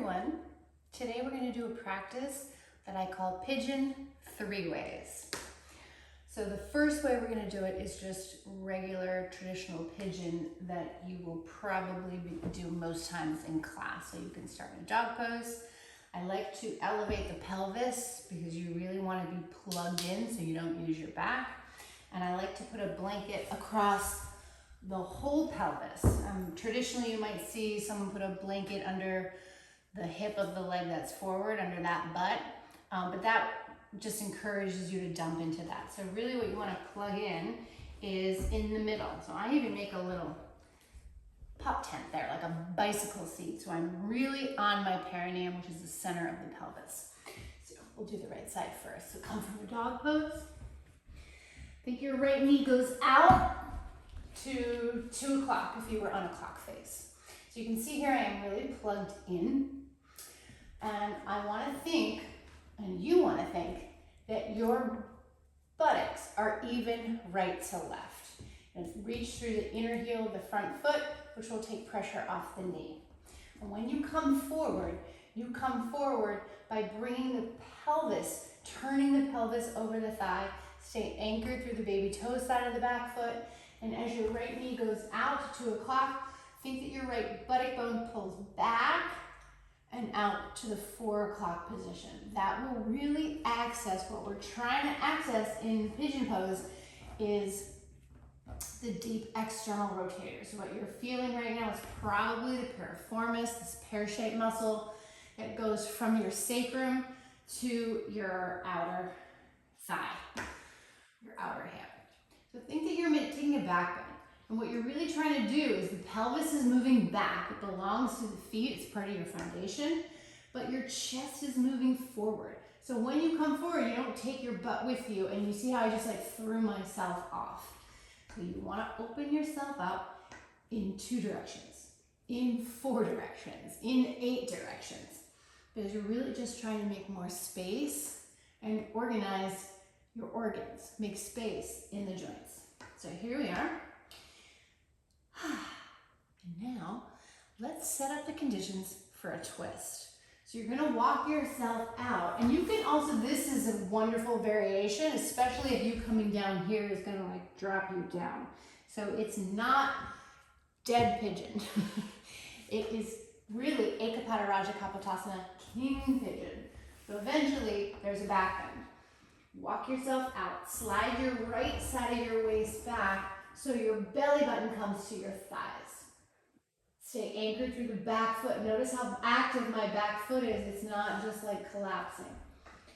everyone. Today we're going to do a practice that I call pigeon 3 ways. So the first way we're going to do it is just regular traditional pigeon that you will probably do most times in class. So you can start in a dog pose. I like to elevate the pelvis because you really want to be plugged in so you don't use your back. And I like to put a blanket across the whole pelvis. Traditionally, you might see someone put a blanket under the hip of the leg that's forward, under that butt, but that just encourages you to dump into that. So really what you want to plug in is in the middle. So I even make a little pop tent there, like a bicycle seat. So I'm really on my perineum, which is the center of the pelvis. So we'll do the right side first. So come from a dog pose. Think your right knee goes out to 2 o'clock if you were on a clock face. So you can see here I am really plugged in, and I want to think, and you want to think, that your buttocks are even right to left. And reach through the inner heel of the front foot, which will take pressure off the knee. And when you come forward by bringing the pelvis, turning the pelvis over the thigh, stay anchored through the baby toe side of the back foot. And as your right knee goes out to 2 o'clock, think that your right buttock bone pulls back and out to the 4 o'clock position. That will really access what we're trying to access in pigeon pose is the deep external rotators. So what you're feeling right now is probably the piriformis, this pear-shaped muscle that goes from your sacrum to your outer thigh, your outer hip. So think that you're taking a back bend. And what you're really trying to do is the pelvis is moving back. It belongs to the feet. It's part of your foundation. But your chest is moving forward. So when you come forward, you don't take your butt with you. And you see how I just like threw myself off. So you want to open yourself up in 2 directions, in 4 directions, in 8 directions. Because you're really just trying to make more space and organize your organs, make space in the joints. So here we are. And now let's set up the conditions for a twist. So you're gonna walk yourself out, and you can also, this is a wonderful variation, especially if you coming down here is gonna like drop you down. So it's not dead pigeon. It is really Ekapata Raja Kapotasana, king pigeon. So eventually there's a back bend. Walk yourself out, slide your right side of your waist back so your belly button comes to your thighs. Stay anchored through the back foot. Notice how active my back foot is. It's not just like collapsing.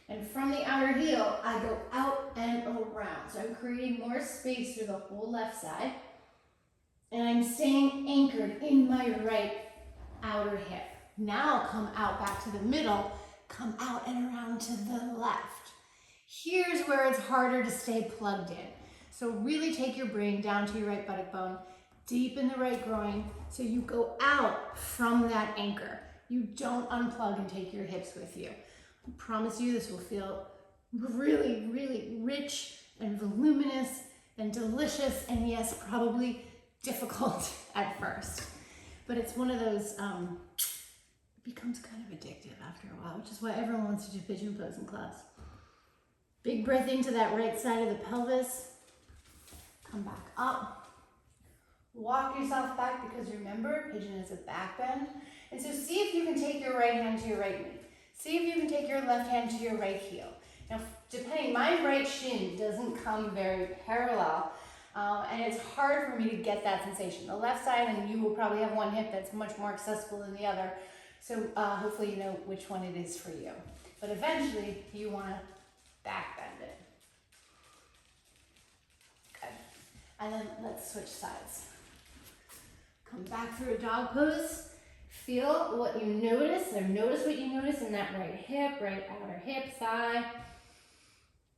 And from the outer heel, I go out and around. So I'm creating more space through the whole left side. And I'm staying anchored in my right outer hip. Now come out back to the middle, come out and around to the left. Here's where it's harder to stay plugged in. So really take your brain down to your right buttock bone, deep in the right groin, so you go out from that anchor. You don't unplug and take your hips with you. I promise you this will feel really, really rich and voluminous and delicious, and yes, probably difficult at first. But it's one of those, it becomes kind of addictive after a while, which is why everyone wants to do pigeon pose in class. Big breath into that right side of the pelvis. Come back up. Walk yourself back because remember, pigeon is a back bend. And so see if you can take your right hand to your right knee. See if you can take your left hand to your right heel. Now, depending, my right shin doesn't come very parallel, and it's hard for me to get that sensation. The left side, and you will probably have one hip that's much more accessible than the other. So hopefully you know which one it is for you. But eventually, you want to back bend it. Good. And then let's switch sides. Come back through a dog pose. Feel what you notice, or notice what you notice in that right hip, right outer hip, thigh.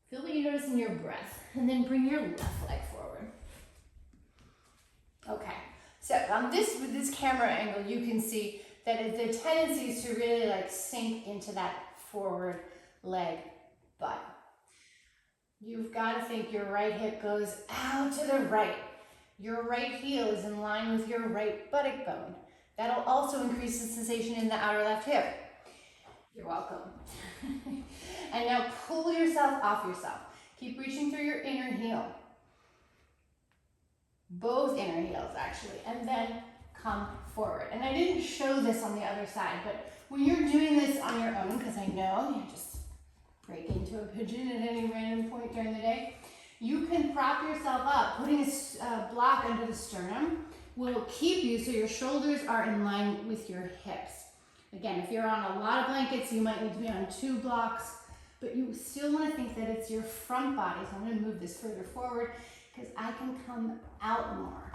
Feel what you notice in your breath. And then bring your left leg forward. Okay. So with this camera angle, you can see that the tendency is to really like sink into that forward leg butt. You've got to think your right hip goes out to the right. Your right heel is in line with your right buttock bone. That'll also increase the sensation in the outer left hip. You're welcome. And now pull yourself off yourself. Keep reaching through your inner heel. Both inner heels actually, and then come forward. And I didn't show this on the other side, but when you're doing this on your own, because I know you just break into a pigeon at any random point during the day, you can prop yourself up. Putting a block under the sternum will keep you so your shoulders are in line with your hips. Again, if you're on a lot of blankets, you might need to be on 2 blocks, but you still want to think that it's your front body. So I'm going to move this further forward because I can come out more.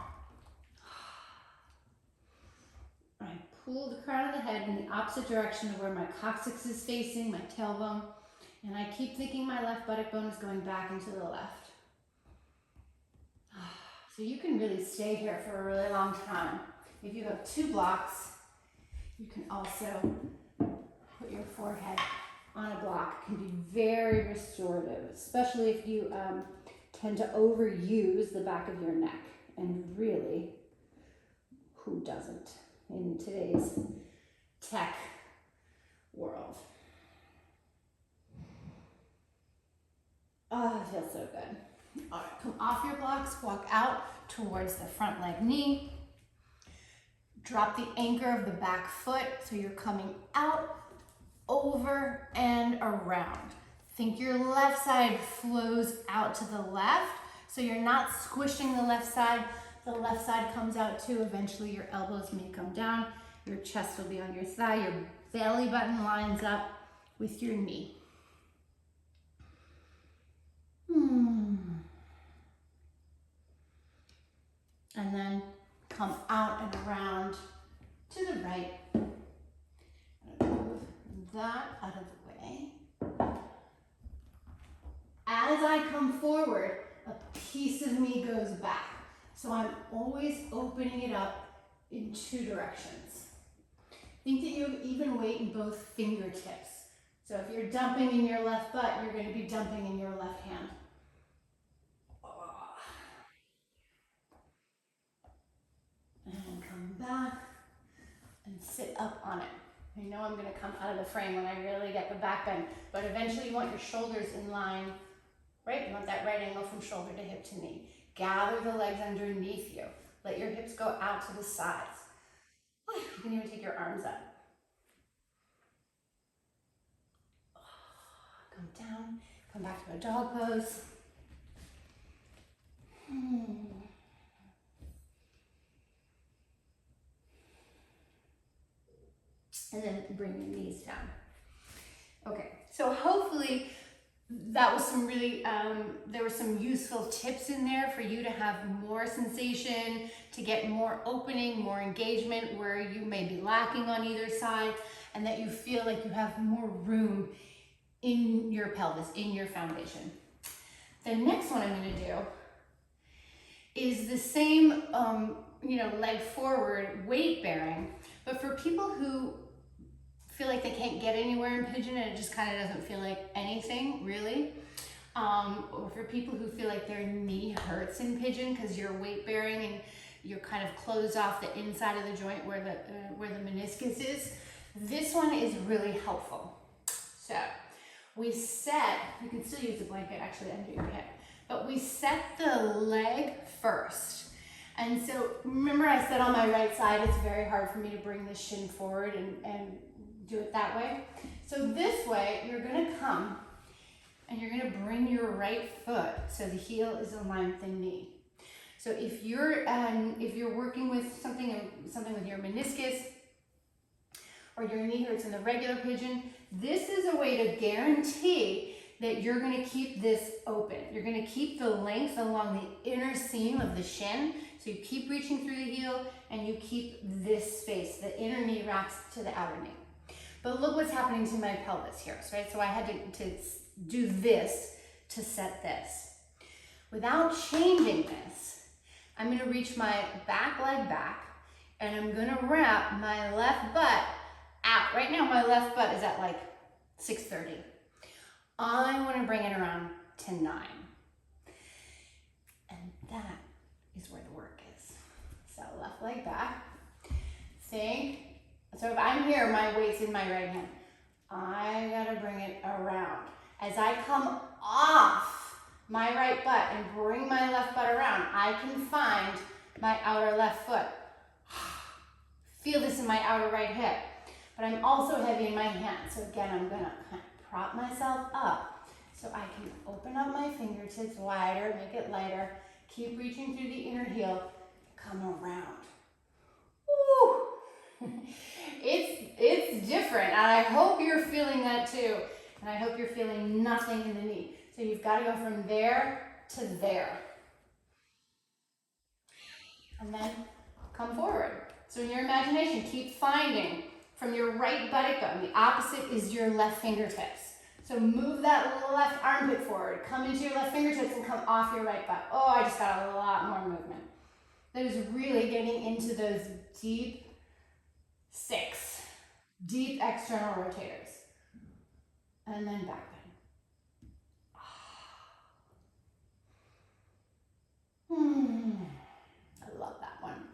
I pull the crown of the head in the opposite direction of where my coccyx is facing, my tailbone, and I keep thinking my left buttock bone is going back into the left. So you can really stay here for a really long time. If you have 2 blocks, you can also put your forehead on a block. It can be very restorative, especially if you tend to overuse the back of your neck. And really, who doesn't in today's tech world? Oh, it feels so good. All right, come off your blocks, walk out towards the front leg knee. Drop the anchor of the back foot so you're coming out, over, and around. Think your left side flows out to the left, so you're not squishing the left side. The left side comes out too. Eventually your elbows may come down. Your chest will be on your thigh. Your belly button lines up with your knee. And then come out and around to the right. I'm gonna move that out of the way. As I come forward, a piece of me goes back. So I'm always opening it up in 2 directions. Think that you have even weight in both fingertips. So if you're dumping in your left butt, you're going to be dumping in your left hand. And come back and sit up on it. I know I'm going to come out of the frame when I really get the back bend, but eventually you want your shoulders in line, right? You want that right angle from shoulder to hip to knee. Gather the legs underneath you. Let your hips go out to the sides. You can even take your arms up. Come down, come back to a dog pose. And then bring your knees down. Okay, so hopefully that was some really, there were some useful tips in there for you to have more sensation, to get more opening, more engagement where you may be lacking on either side, and that you feel like you have more room in your pelvis, in your foundation. The next one I'm gonna do is the same, leg forward, weight bearing, but for people who feel like they can't get anywhere in pigeon and it just kind of doesn't feel like anything really, or for people who feel like their knee hurts in pigeon because you're weight bearing and you're kind of closed off the inside of the joint where the meniscus is, this one is really helpful. So we set, you can still use a blanket actually under your hip, but we set the leg first. And so remember I said on my right side it's very hard for me to bring the shin forward and do it that way. So this way, you're gonna come and you're gonna bring your right foot so the heel is in line with the knee. So if you're working with something with your meniscus or your knee hurts in the regular pigeon, this is a way to guarantee that you're gonna keep this open. You're gonna keep the length along the inner seam of the shin. So you keep reaching through the heel and you keep this space. The inner knee wraps to the outer knee. But look what's happening to my pelvis here, right? So I had to do this to set this. Without changing this, I'm gonna reach my back leg back and I'm gonna wrap my left butt out. Right now my left butt is at like 6:30. I wanna bring it around to 9. And that is where the work is. So left leg back. think. So if I'm here, my weight's in my right hand. I gotta bring it around. As I come off my right butt and bring my left butt around, I can find my outer left foot. Feel this in my outer right hip. But I'm also heavy in my hand. So again, I'm gonna kind of prop myself up so I can open up my fingertips wider, make it lighter, keep reaching through the inner heel, come around. Woo! It's different, and I hope you're feeling that too. And I hope you're feeling nothing in the knee. So you've got to go from there to there. And then come forward. So in your imagination, keep finding from your right buttock bone. The opposite is your left fingertips. So move that left armpit forward. Come into your left fingertips and come off your right butt. Oh, I just got a lot more movement. That is really getting into those deep 6, deep external rotators. And then back bend. I love that one.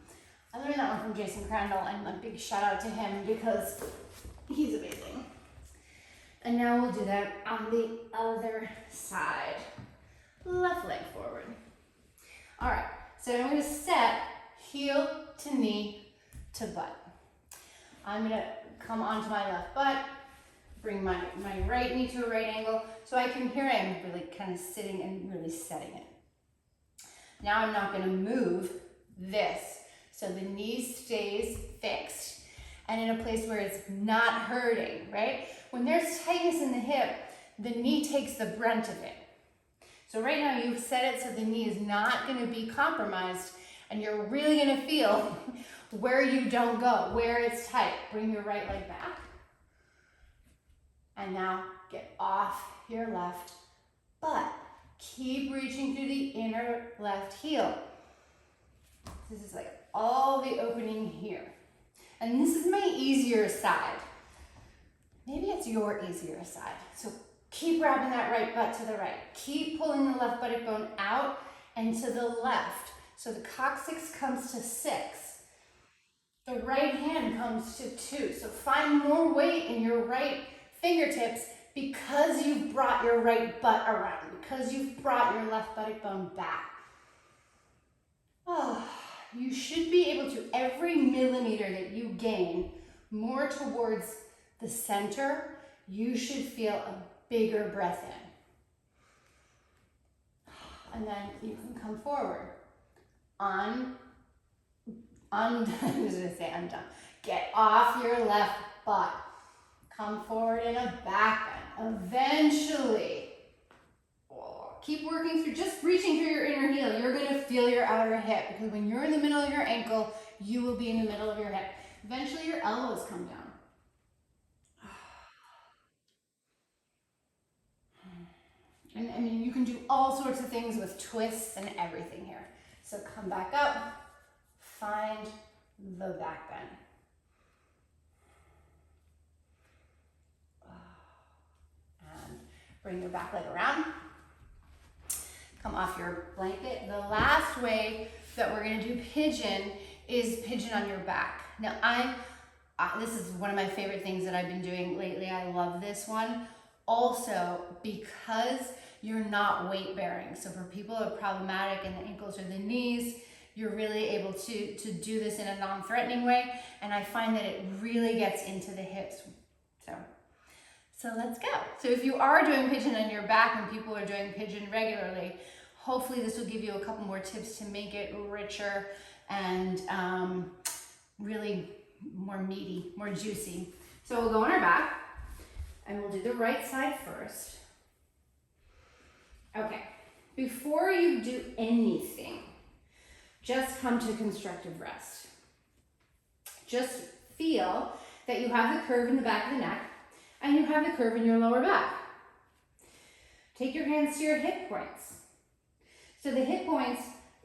I learned that one from Jason Crandall, and a big shout out to him because he's amazing. And now we'll do that on the other side. Left leg forward. All right, so I'm gonna step heel to knee to butt. I'm gonna come onto my left butt, bring my right knee to a right angle, so here I am really kind of sitting and really setting it. Now I'm not gonna move this, so the knee stays fixed and in a place where it's not hurting, right? When there's tightness in the hip, the knee takes the brunt of it. So right now you've set it so the knee is not gonna be compromised, and you're really gonna feel where you don't go, where it's tight. Bring your right leg back. And now get off your left butt. Keep reaching through the inner left heel. This is like all the opening here. And this is my easier side. Maybe it's your easier side. So keep wrapping that right butt to the right. Keep pulling the left buttock bone out and to the left. So the coccyx comes to 6. The right hand comes to 2. So find more weight in your right fingertips because you've brought your right butt around, because you've brought your left buttock bone back. Oh, you should be able to, every millimeter that you gain more towards the center, you should feel a bigger breath in. And then you can come forward. I'm just gonna say undone. Get off your left butt. Come forward in a back bend. Eventually, keep working through, just reaching through your inner heel. You're gonna feel your outer hip because when you're in the middle of your ankle, you will be in the middle of your hip. Eventually your elbows come down. And I mean, you can do all sorts of things with twists and everything here. So come back up, find the back bend. And bring your back leg around. Come off your blanket. The last way that we're gonna do pigeon is pigeon on your back. Now this is one of my favorite things that I've been doing lately. I love this one. Also, because you're not weight bearing. So for people who are problematic in the ankles or the knees, you're really able to do this in a non-threatening way. And I find that it really gets into the hips. So let's go. So if you are doing pigeon on your back and people are doing pigeon regularly, hopefully this will give you a couple more tips to make it richer and really more meaty, more juicy. So we'll go on our back and we'll do the right side first. Okay, before you do anything, just come to constructive rest. Just feel that you have the curve in the back of the neck and you have the curve in your lower back. Take your hands to your hip points. So the hip points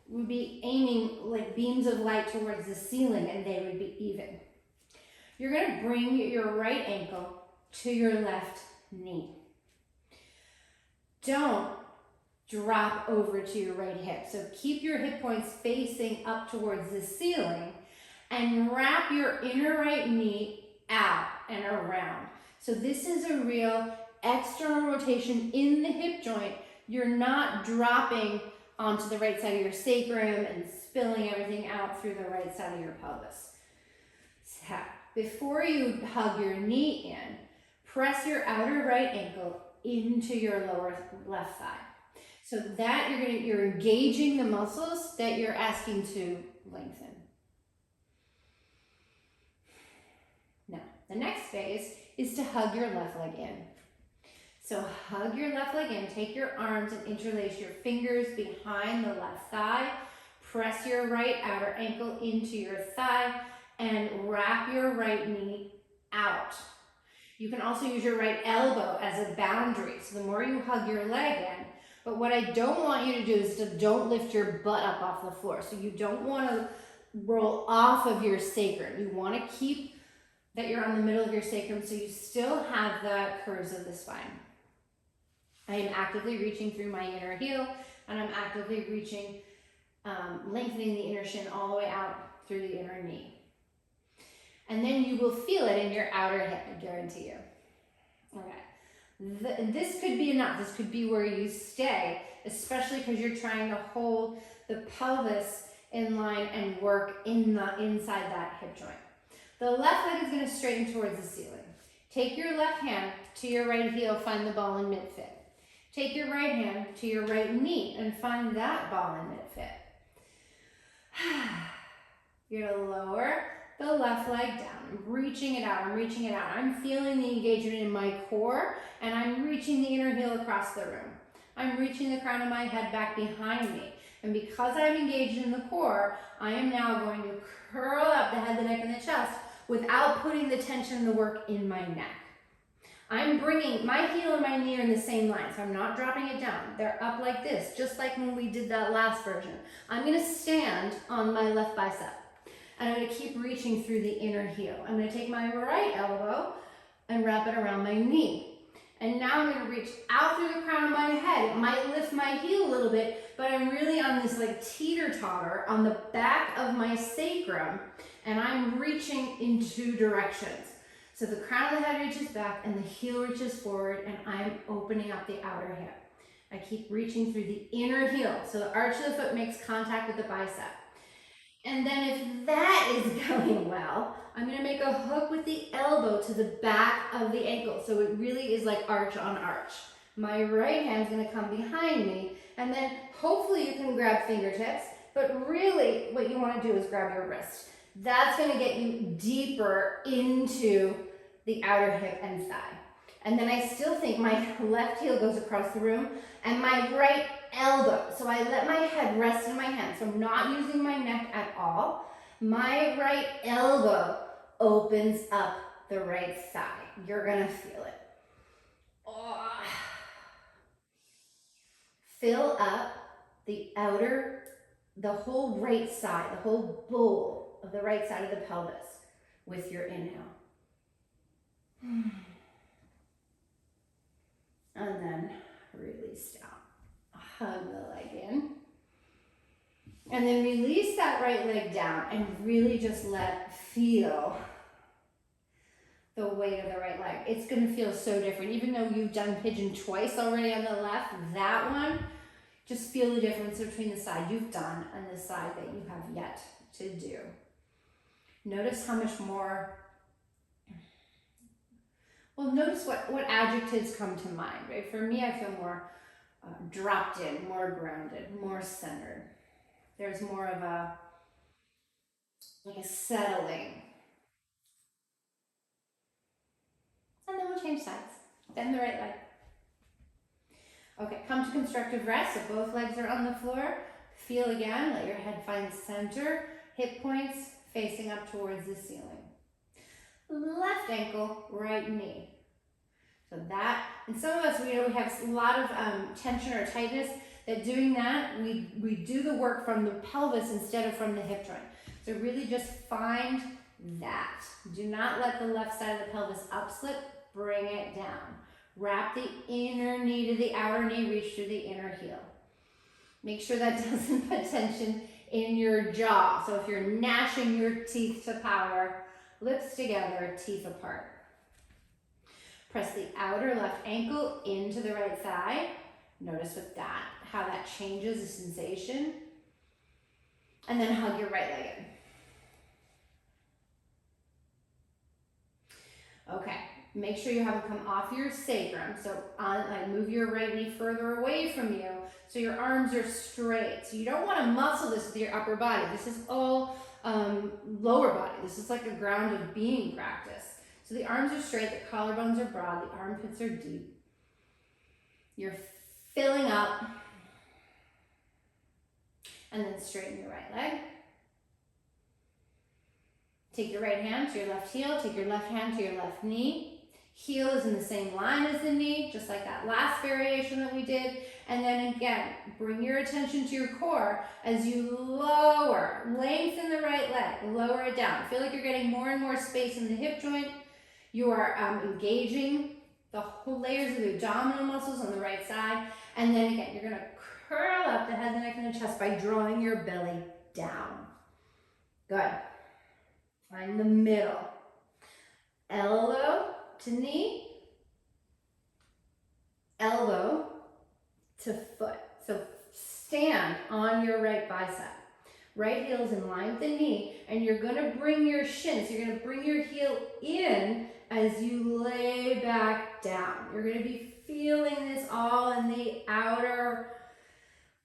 would be aiming like beams of light towards the ceiling and they would be even. You're gonna bring your right ankle to your left knee. Don't drop over to your right hip. So keep your hip points facing up towards the ceiling and wrap your inner right knee out and around. So this is a real external rotation in the hip joint. You're not dropping onto the right side of your sacrum and spilling everything out through the right side of your pelvis. So before you hug your knee in, press your outer right ankle into your lower left thigh. So that you're engaging the muscles that you're asking to lengthen. Now, the next phase is to hug your left leg in. So hug your left leg in, take your arms and interlace your fingers behind the left thigh. Press your right outer ankle into your thigh and wrap your right knee out. You can also use your right elbow as a boundary. So the more you hug your leg in, but what I don't want you to do is to don't lift your butt up off the floor. So you don't want to roll off of your sacrum. You want to keep that you're on the middle of your sacrum so you still have the curves of the spine. I am actively reaching through my inner heel, and I'm actively reaching, lengthening the inner shin all the way out through the inner knee. And then you will feel it in your outer hip, I guarantee you. Okay. This could be enough. This could be where you stay, especially because you're trying to hold the pelvis in line and work inside that hip joint. The left leg is going to straighten towards the ceiling. Take your left hand to your right heel, find the ball in mid-fit. Take your right hand to your right knee and find that ball in mid-fit. You're going to lower the left leg down. I'm reaching it out. I'm reaching it out. I'm feeling the engagement in my core, and I'm reaching the inner heel across the room. I'm reaching the crown of my head back behind me. And because I'm engaged in the core, I am now going to curl up the head, the neck, and the chest without putting the tension and the work in my neck. I'm bringing my heel and my knee are in the same line, so I'm not dropping it down. They're up like this, just like when we did that last version. I'm going to stand on my left bicep, and I'm going to keep reaching through the inner heel. I'm going to take my right elbow and wrap it around my knee. And now I'm going to reach out through the crown of my head. It might lift my heel a little bit, but I'm really on this like teeter-totter on the back of my sacrum, and I'm reaching in two directions. So the crown of the head reaches back and the heel reaches forward, and I'm opening up the outer hip. I keep reaching through the inner heel, so the arch of the foot makes contact with the bicep. And then if that is going well, I'm going to make a hook with the elbow to the back of the ankle. So it really is like arch on arch. My right hand's going to come behind me, and then hopefully you can grab fingertips, but really what you want to do is grab your wrist. That's going to get you deeper into the outer hip and thigh. And then I still think my left heel goes across the room and my right elbow. So I let my head rest in my hand. So I'm not using my neck at all. My right elbow opens up the right thigh. You're going to feel it. Oh. Fill up the whole right side, the whole bowl of the right side of the pelvis with your inhale. And then release down. Hug the leg in. And then release that right leg down and really just feel the weight of the right leg. It's going to feel so different. Even though you've done pigeon twice already on the left, that one, just feel the difference between the side you've done and the side that you have yet to do. Notice how much more, well, notice what adjectives come to mind, right? For me, I feel more dropped in, more grounded, more centered. There's more of a settling. And then we'll change sides. Bend the right leg. Okay, come to constructive rest. So both legs are on the floor. Feel again, let your head find center. Hip points facing up towards the ceiling. Left ankle, right knee. So that, and some of us, we have a lot of tension or tightness, that doing that, we do the work from the pelvis instead of from the hip joint. So really just find that. Do not let the left side of the pelvis upslip, bring it down. Wrap the inner knee to the outer knee, reach through the inner heel. Make sure that doesn't put tension in your jaw. So if you're gnashing your teeth to power, lips together, teeth apart. Press the outer left ankle into the right thigh. Notice with that, how that changes the sensation. And then hug your right leg in. Okay, make sure you have it come off your sacrum. So like move your right knee further away from you so your arms are straight. So you don't want to muscle this with your upper body. This is all lower body. This is like a ground of being practice. So the arms are straight, the collarbones are broad, the armpits are deep. You're filling up. And then straighten your right leg. Take your right hand to your left heel, take your left hand to your left knee. Heel is in the same line as the knee, just like that last variation that we did. And then again, bring your attention to your core as you lower, lengthen the right leg, lower it down. Feel like you're getting more and more space in the hip joint. You are engaging the whole layers of the abdominal muscles on the right side. And then again, you're gonna curl up the head, the neck, and the chest by drawing your belly down. Good. Find the middle. Elbow to knee. Elbow to foot. So stand on your right bicep. Right heel is in line with the knee, and you're gonna bring your shin, so you're gonna bring your heel in as you lay back down. You're gonna be feeling this all in the outer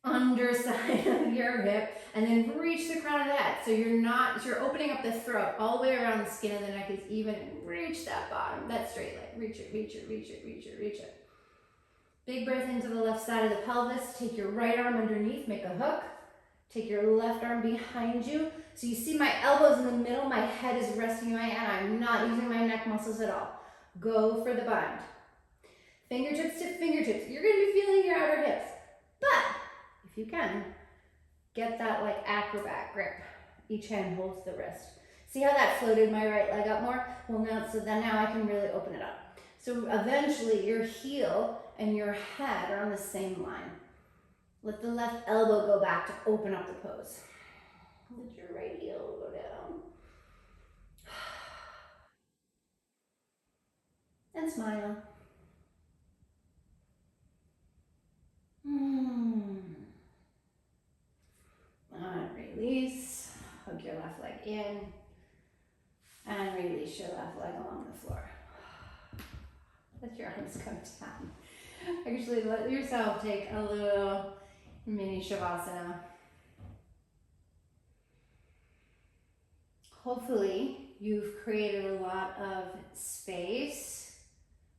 underside of your hip, and then reach the crown of the head. So you're opening up the throat all the way around the skin of the neck is even, and reach that bottom, that straight leg. Reach it, reach it, reach it, reach it, reach it. Big breath into the left side of the pelvis. Take your right arm underneath, make a hook. Take your left arm behind you. So you see my elbows in the middle, my head is resting in my hand. I'm not using my neck muscles at all. Go for the bind. Fingertips to fingertips. You're gonna be feeling your outer hips, but if you can, get that like acrobat grip. Each hand holds the wrist. See how that floated my right leg up more? Well, now I can really open it up. So eventually your heel and your head are on the same line. Let the left elbow go back to open up the pose. Let your right heel go down. And smile. And release. Hook your left leg in. And release your left leg along the floor. Let your arms come down. Actually, let yourself take a little mini shavasana. Hopefully, you've created a lot of space,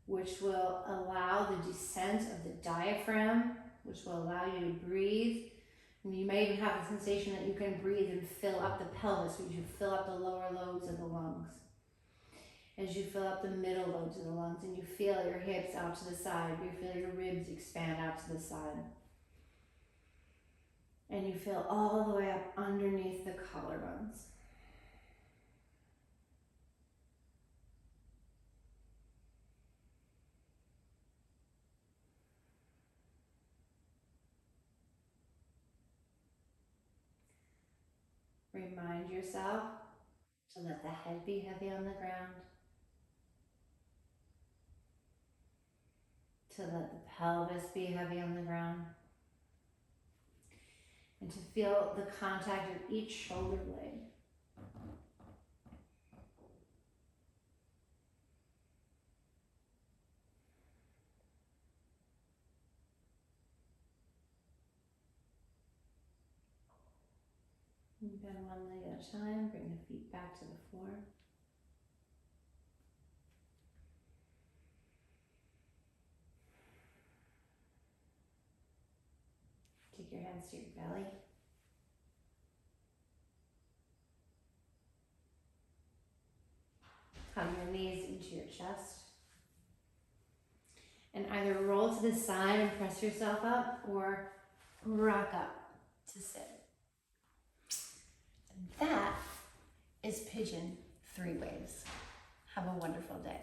which will allow the descent of the diaphragm, which will allow you to breathe. And you may even have the sensation that you can breathe and fill up the pelvis, which you fill up the lower lobes of the lungs. As you fill up the middle lobes of the lungs and you feel your hips out to the side, you feel your ribs expand out to the side. And you feel all the way up underneath the collarbones. Remind yourself to let the head be heavy on the ground. To let the pelvis be heavy on the ground. And to feel the contact of each shoulder blade. And bend one leg at a time, bring the feet back to the floor. Take your hands to your belly. Hug your knees into your chest. And either roll to the side and press yourself up, or rock up to sit. And that is Pigeon 3 ways. Have a wonderful day.